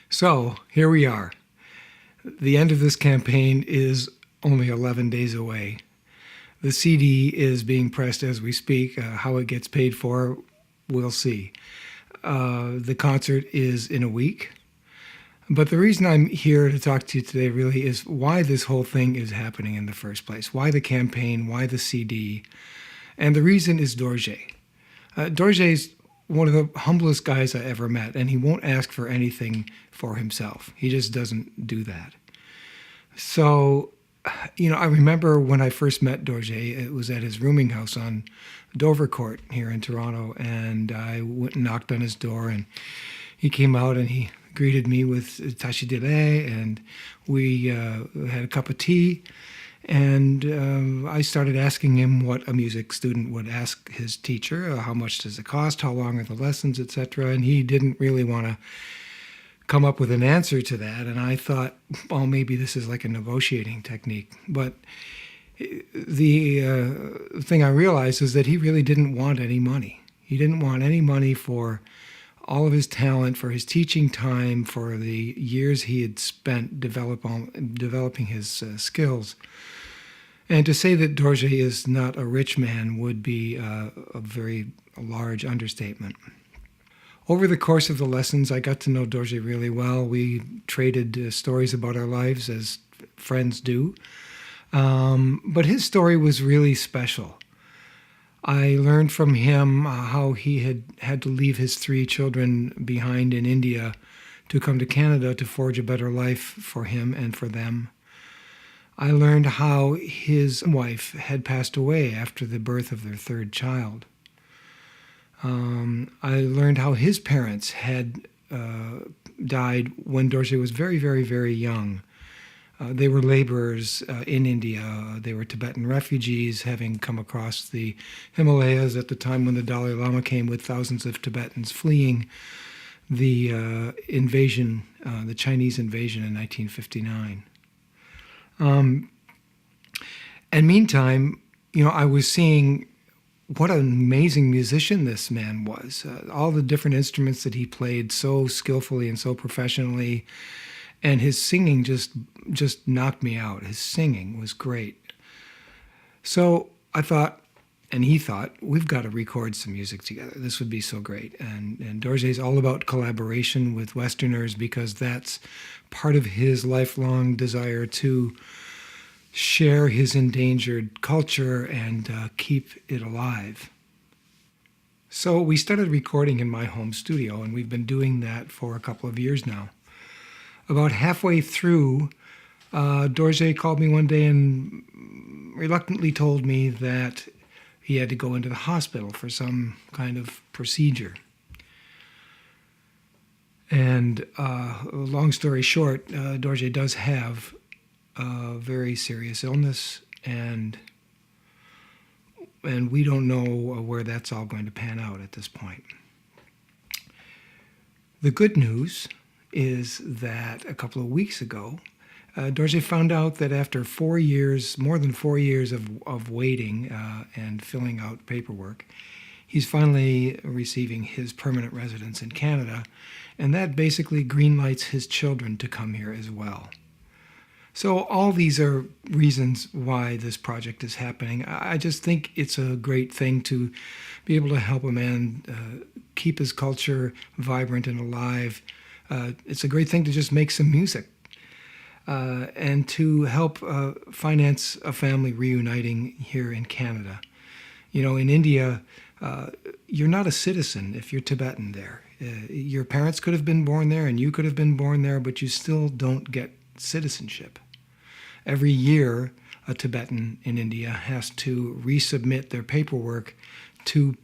So here we are. The end of this campaign is only 11 days away. The CD is being pressed as we speak. How it gets paid for, we'll see. The concert is in a week. But the reason I'm here to talk to you today really is why this whole thing is happening in the first place. Why the campaign, why the CD. And the reason is Dorje. Dorje's one of the humblest guys I ever met, and he won't ask for anything for himself. He just doesn't do that. So, I remember when I first met Dorje, it was at his rooming house on Dovercourt here in Toronto, and I went and knocked on his door, and he came out and he greeted me with tache de lait, and we had a cup of tea, and I started asking him what a music student would ask his teacher, how much does it cost, how long are the lessons, etc., and he didn't really want to come up with an answer to that, and I thought, well, maybe this is like a negotiating technique. But the thing I realized is that he really didn't want any money. He didn't want any money for all of his talent, for his teaching time, for the years he had spent developing his skills. And to say that Dorje is not a rich man would be a very large understatement. Over the course of the lessons, I got to know Dorje really well. We traded stories about our lives as friends do. But his story was really special. I learned from him how he had to leave his 3 children behind in India to come to Canada to forge a better life for him and for them. I learned how his wife had passed away after the birth of their 3rd child. I learned how his parents had died when Dorje was very, very, very young. They were laborers in India. They were Tibetan refugees, having come across the Himalayas at the time when the Dalai Lama came with thousands of Tibetans fleeing the invasion, the Chinese invasion in 1959. And meantime, I was seeing what an amazing musician this man was. All the different instruments that he played so skillfully and so professionally, and his singing just knocked me out. His singing was great. So I thought, and he thought, we've got to record some music together. This would be so great. And Dorje's all about collaboration with Westerners because that's part of his lifelong desire to share his endangered culture and keep it alive. So we started recording in my home studio, and we've been doing that for a couple of years now. About halfway through, Dorje called me one day and reluctantly told me that he had to go into the hospital for some kind of procedure. And long story short, Dorje does have a very serious illness, and we don't know where that's all going to pan out at this point. The good news is that a couple of weeks ago, Dorje found out that after 4 years, more than 4 years of waiting and filling out paperwork, he's finally receiving his permanent residence in Canada, and that basically greenlights his children to come here as well. So all these are reasons why this project is happening. I just think it's a great thing to be able to help a man keep his culture vibrant and alive. It's a great thing to just make some music and to help finance a family reuniting here in Canada. In India, you're not a citizen if you're Tibetan there. Your parents could have been born there and you could have been born there, but you still don't get citizenship. Every year, a Tibetan in India has to resubmit their paperwork to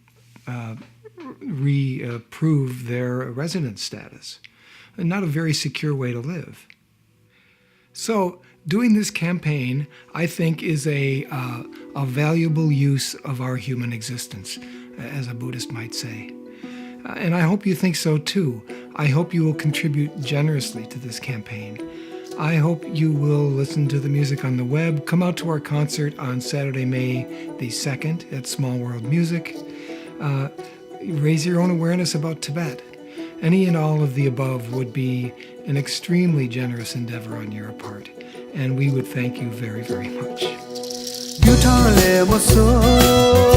reapprove their residence status. Not a very secure way to live. So doing this campaign, I think, is a valuable use of our human existence, as a Buddhist might say. And I hope you think so too. I hope you will contribute generously to this campaign. I hope you will listen to the music on the web. Come out to our concert on Saturday, May the 2nd at Small World Music. Raise your own awareness about Tibet. Any and all of the above would be an extremely generous endeavor on your part, and we would thank you very, very much. Più tale mo so